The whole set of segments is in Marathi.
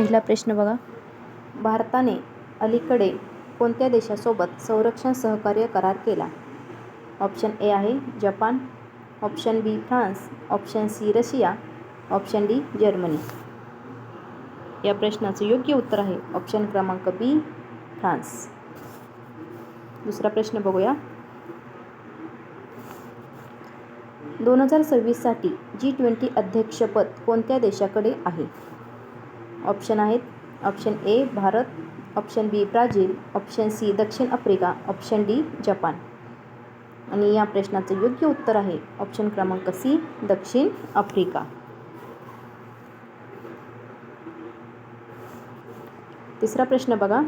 पहिला प्रश्न बघा. भारताने अलीकडे कोणत्या देशासोबत संरक्षण सहकार्य करार केला? ऑप्शन ए आहे Japan, option B France, option C Russia, option D Germany. या प्रश्नाचं योग्य उत्तर आहे ऑप्शन क्रमांक बी फ्रान्स. दुसरा प्रश्न बघूया. 2026 साठी G20 अध्यक्षपद कोणत्या देशाकडे आहे? ऑप्शन आहेत option A Bharat, option B ब्राझील, ऑप्शन सी दक्षिण आफ्रिका, ऑप्शन डी जपान. आणि या प्रश्नाचं योग्य उत्तर आहे ऑप्शन क्रमांक सी दक्षिण आफ्रिका. तिसरा प्रश्न बघा.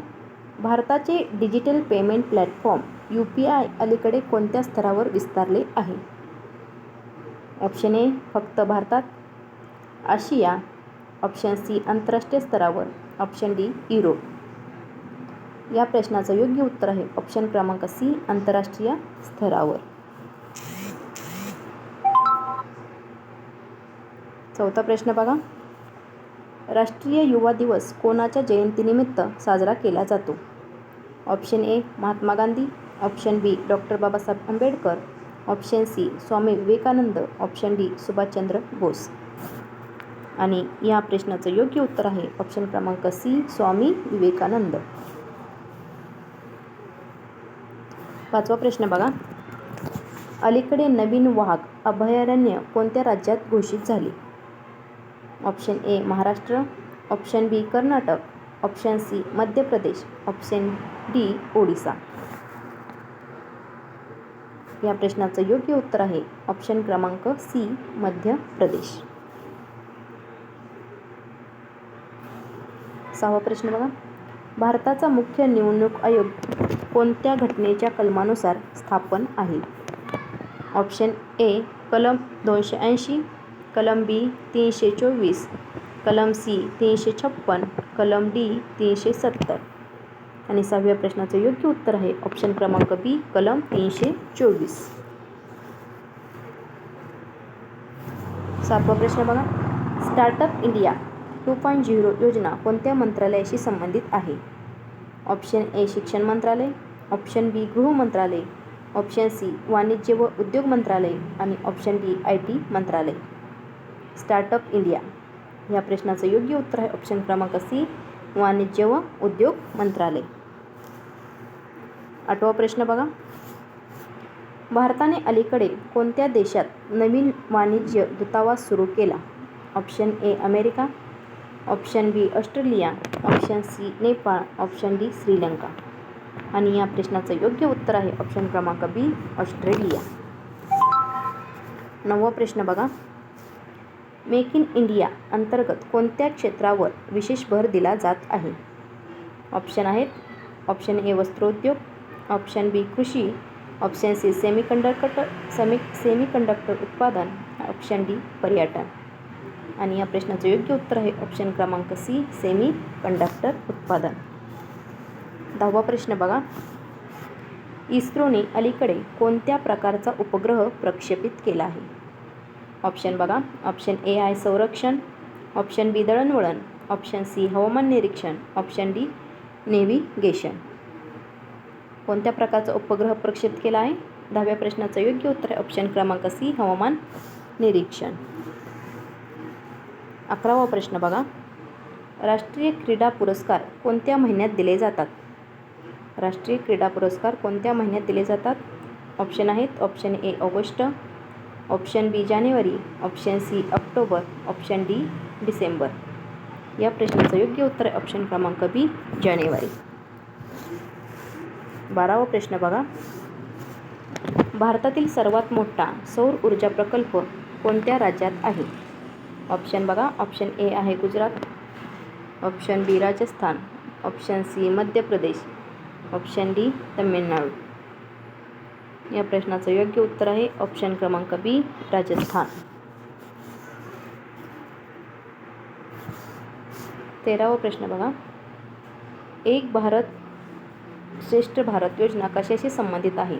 भारताचे डिजिटल पेमेंट प्लॅटफॉर्म UPI अलीकडे कोणत्या स्तरावर विस्तारले आहे? ऑप्शन ए फक्त भारतात, आशिया, ऑप्शन सी आंतरराष्ट्रीय स्तरावर, ऑप्शन डी युरोप. या प्रश्नाचं योग्य उत्तर आहे ऑप्शन क्रमांक सी आंतरराष्ट्रीय स्तरावर. चौथा प्रश्न बघा. राष्ट्रीय युवा दिवस कोणाच्या जयंतीनिमित्त साजरा केला जातो? Option A Mahatma Gandhi, option B doctor Babasaheb Ambedkar, option C Swami Vivekananda, option D Subhashchandra Bose. आणि या प्रश्नाचं योग्य उत्तर आहे ऑप्शन क्रमांक सी स्वामी विवेकानंद. पाचवा प्रश्न बघा. अलीकडे नवीन वाघ अभयारण्य कोणत्या राज्यात घोषित झाले? Option A Maharashtra, option B Karnataka, option C Madhya Pradesh, option D Odisha. या प्रश्नाचं योग्य उत्तर आहे ऑप्शन क्रमांक सी मध्य प्रदेश. सहावा प्रश्न बघा. भारताचा मुख्य निवडणूक आयोग कोणत्या घटनेच्या कलमानुसार स्थापन आहे? ऑप्शन ए कलम 280, कलम बी 324, कलम सी 356, कलम डी 370. आणि सहाव्या प्रश्नाचं योग्य उत्तर आहे ऑप्शन क्रमांक बी कलम 324. सातवा प्रश्न बघा. स्टार्टअप इंडिया 2.0 योजना कोणत्या मंत्रालयाशी संबंधित आहे? ऑप्शन ए शिक्षण मंत्रालय, ऑप्शन बी गृह मंत्रालय, ऑप्शन सी वाणिज्य व उद्योग मंत्रालय आणि ऑप्शन डी IT मंत्रालय. स्टार्टअप इंडिया या प्रश्नाचं योग्य उत्तर आहे ऑप्शन क्रमांक सी वाणिज्य व उद्योग मंत्रालय. आठवा प्रश्न बघा. भारताने अलीकडे कोणत्या देशात नवीन वाणिज्य दूतावास सुरू केला? Option A America, option B Australia, option C Nepal, option D Sri Lanka. आणि या प्रश्नाचं योग्य उत्तर आहे ऑप्शन क्रमांक बी ऑस्ट्रेलिया. नववा प्रश्न बघा. मेक इन इंडिया अंतर्गत कोणत्या क्षेत्रावर विशेष भर दिला जात आहे? ऑप्शन आहेत ऑप्शन ए वस्त्रोद्योग, ऑप्शन बी कृषी, ऑप्शन सी सेमीकंडक्टर उत्पादन, ऑप्शन डी पर्यटन. आणि या प्रश्नाचं योग्य उत्तर आहे ऑप्शन क्रमांक सी सेमीकंडक्टर उत्पादन. दहावा प्रश्न बघा. इस्रोने अलीकडे कोणत्या प्रकारचा उपग्रह प्रक्षेपित केला आहे? ऑप्शन बघा. ऑप्शन ए आहे संरक्षण, ऑप्शन बी दळणवळण, ऑप्शन सी हवामान निरीक्षण, ऑप्शन डी नेव्हिगेशन. कोणत्या प्रकारचा उपग्रह प्रक्षेपित केला आहे? दहाव्या प्रश्नाचं योग्य उत्तर आहे ऑप्शन क्रमांक सी हवामान निरीक्षण. 11वा प्रश्न बघा. राष्ट्रीय क्रीडा पुरस्कार कोणत्या महिन्यात दिले जातात? राष्ट्रीय क्रीडा पुरस्कार कोणत्या महिन्यात दिले जातात? ऑप्शन आहेत option A August, option B जानेवारी, option C October, option D December. या प्रश्नाचं योग्य उत्तर आहे ऑप्शन क्रमांक बी जानेवारी. 12वा प्रश्न बघा. भारतातील सर्वात मोठा सौर ऊर्जा प्रकल्प कोणत्या राज्यात आहे? ऑप्शन बघा. ऑप्शन ए आहे गुजरात, ऑप्शन बी Rajasthan, option C Madhya Pradesh, option D Tamil Nadu. या प्रश्नाचं योग्य उत्तर आहे ऑप्शन क्रमांक बी राजस्थान. 13वा प्रश्न बघा. एक भारत श्रेष्ठ भारत योजना कशाशी संबंधित आहे?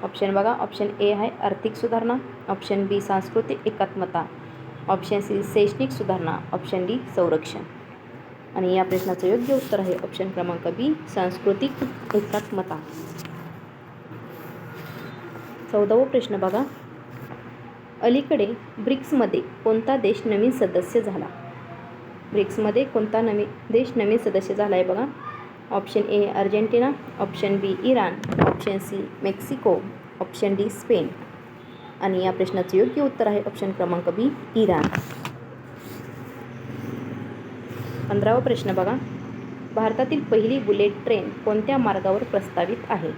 ऑप्शन बघा. ऑप्शन ए आहे आर्थिक सुधारणा, ऑप्शन बी सांस्कृतिक एकात्मता, ऑप्शन सी शैक्षणिक सुधारणा, ऑप्शन डी संरक्षण. आणि या प्रश्नाचं योग्य उत्तर आहे ऑप्शन क्रमांक बी सांस्कृतिक एकात्मता. 14वा प्रश्न बघा. अलीकडे ब्रिक्समध्ये कोणता देश नवीन सदस्य झाला? ब्रिक्समध्ये कोणता देश नवीन सदस्य झाला आहे बघा. Option A Argentina, option B Iran, option C Mexico, option D Spain. आणि या प्रश्नाचं योग्य उत्तर आहे ऑप्शन क्रमांक बी इराण. 15वा प्रश्न बघा. भारतातील पहिली बुलेट ट्रेन कोणत्या मार्गावर प्रस्तावित आहे?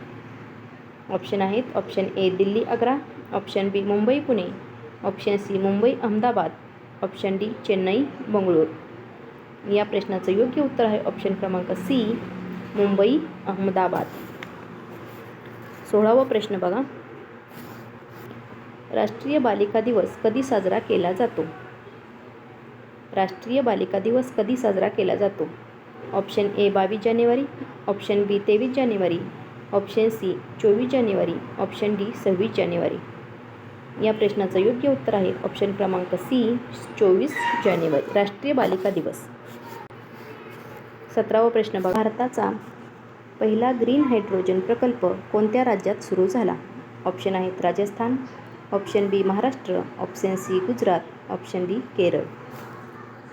ऑप्शन आहेत option A Delhi Agra, option B Mumbai Pune, option C Mumbai Ahmedabad, option D Chennai Bengaluru. या प्रश्नाचं योग्य उत्तर आहे ऑप्शन क्रमांक सी मुंबई अहमदाबाद. 16वा प्रश्न बघा. राष्ट्रीय बालिका दिवस कधी साजरा केला जातो? राष्ट्रीय बालिका दिवस कधी साजरा केला जातो? ऑप्शन ए 22 जानेवारी, ऑप्शन बी 23 जानेवारी, ऑप्शन सी 24 जानेवारी, ऑप्शन डी 26 जानेवारी. या प्रश्नाचं योग्य उत्तर आहे ऑप्शन क्रमांक सी 24 जानेवारी राष्ट्रीय बालिका दिवस. 17वा प्रश्न बघा. भारताचा पहिला ग्रीन हायड्रोजन प्रकल्प कोणत्या राज्यात सुरू झाला? ऑप्शन आहेत Rajasthan, option B Maharashtra, option C Gujarat, option D Kerala.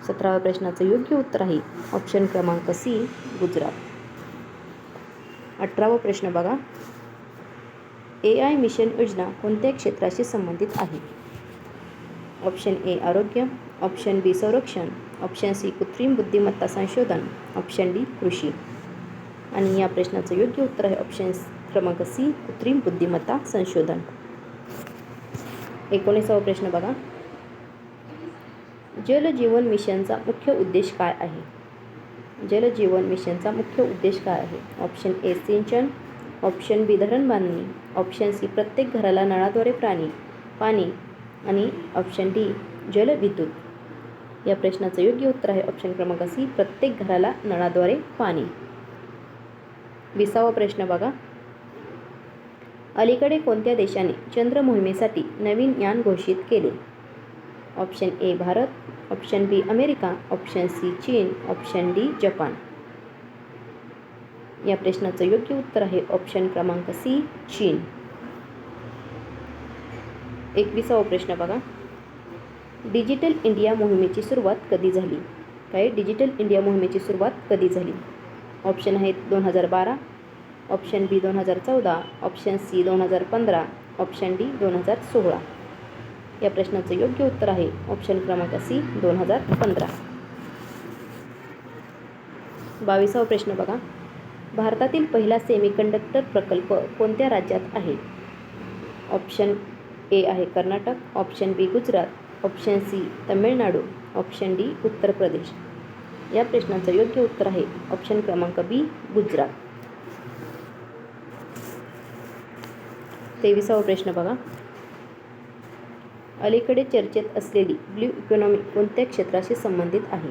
17व्या प्रश्नाचं योग्य उत्तर आहे ऑप्शन क्रमांक सी गुजरात. 18वा प्रश्न बघा. AI मिशन योजना कोणत्या क्षेत्राशी संबंधित आहे? ऑप्शन ए आरोग्य, ऑप्शन बी संरक्षण, ऑप्शन सी कृत्रिम बुद्धिमत्ता संशोधन, ऑप्शन डी कृषी. आणि या प्रश्नाचं योग्य उत्तर आहे ऑप्शन क्रमांक सी कृत्रिम बुद्धिमत्ता संशोधन. 19वा प्रश्न बघा. जल जीवन मिशनचा मुख्य उद्देश काय आहे? जल जीवन मिशनचा मुख्य उद्देश काय आहे? ऑप्शन ए सिंचन, ऑप्शन बी धरण बांधणी, ऑप्शन सी प्रत्येक घराला नळाद्वारे पाणी आणि ऑप्शन डी जलविद्युत. या प्रश्नाचं योग्य उत्तर आहे ऑप्शन क्रमांक सी प्रत्येक घराला नळाद्वारे पाणी. 20वा प्रश्न बघा. अलीकडे कोणत्या देशाने चंद्र मोहिमेसाठी नवीन यान घोषित केले? Option A Bharat, option B America, option C चीन, ऑप्शन डी जपान. या प्रश्नाचं योग्य उत्तर आहे ऑप्शन क्रमांक सी चीन. 21वा प्रश्न बघा. डिजिटल इंडिया मोहिमेची सुरुवात कधी झाली? डिजिटल इंडिया मोहिमेची सुरुवात कधी झाली? ऑप्शन आहेत 2012, ऑप्शन बी 2014, ऑप्शन सी 2015, ऑप्शन डी 2016. या प्रश्नाचं योग्य उत्तर आहे ऑप्शन क्रमांक सी 2015. 22वा प्रश्न बघा. भारतातील पहिला सेमीकंडक्टर प्रकल्प कोणत्या राज्यात आहे? ऑप्शन ए आहे Karnataka, option B Gujarat, option C Tamil Nadu, option D Uttar Pradesh. या प्रश्नाचं योग्य उत्तर आहे ऑप्शन क्रमांक बी गुजरात. 23वा प्रश्न बघा. अलीकडे चर्चेत असलेली ब्ल्यू इकॉनॉमी कोणत्या क्षेत्राशी संबंधित आहे?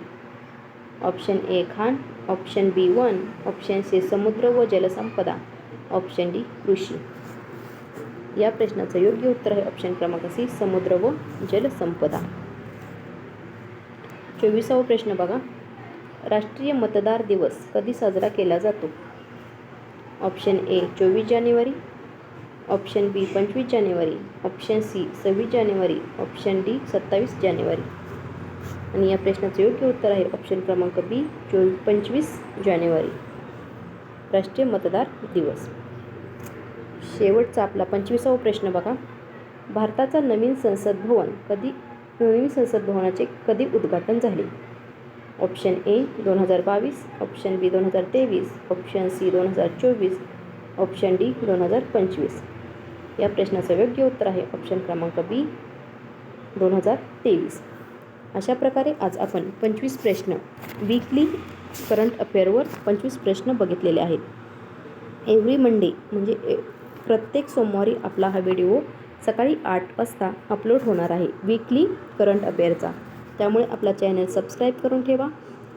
ऑप्शन ए खाण, ऑप्शन बी वन, ऑप्शन सी समुद्र व जलसंपदा, ऑप्शन डी कृषी. या प्रश्नाचं योग्य उत्तर आहे ऑप्शन क्रमांक सी समुद्र व जलसंपदा. 24वा प्रश्न बघा. राष्ट्रीय मतदार दिवस कधी साजरा केला जातो? ऑप्शन ए 24 जानेवारी, ऑप्शन बी 25 जानेवारी, ऑप्शन सी 26 जानेवारी, ऑप्शन डी 27 जानेवारी. आणि या प्रश्नाचं योग्य उत्तर आहे ऑप्शन क्रमांक बी 25 जानेवारी राष्ट्रीय मतदार दिवस. शेवटचा आपला 25वा प्रश्न बघा. भारताचा नवीन संसद भवनाचे कधी उद्घाटन झाले? Option A 2022, option B 2023, option C 2024, option D 2025. या प्रश्नाचं योग्य उत्तर आहे ऑप्शन क्रमांक बी 2023. अशा प्रकारे आज आपण 25 प्रश्न वीकली करंट अफेअरवर 25 प्रश्न बघितलेले आहेत. एव्हरी मंडे म्हणजे प्रत्येक सोमवारी आपला हा व्हिडिओ सकाळी 8 वाजता अपलोड होणार आहे वीकली करंट अफेअरचा. त्यामुळे आपला चॅनल सबस्क्राईब करून ठेवा.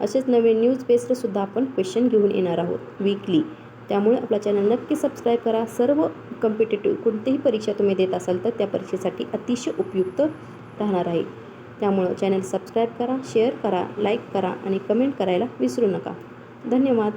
असेच नवीन न्यूज बेस्डसुद्धा आपण क्वेश्चन घेऊन येणार आहोत वीकली. त्यामुळे आपला चॅनल नक्की सबस्क्राईब करा. सर्व कॉम्पिटेटिव्ह कोणतीही परीक्षा तुम्ही देत असाल तर त्या परीक्षेसाठी अतिशय उपयुक्त राहणार आहे. त्यामुळं चॅनल सबस्क्राईब करा, शेअर करा, लाईक करा आणि कमेंट करायला विसरू नका. धन्यवाद.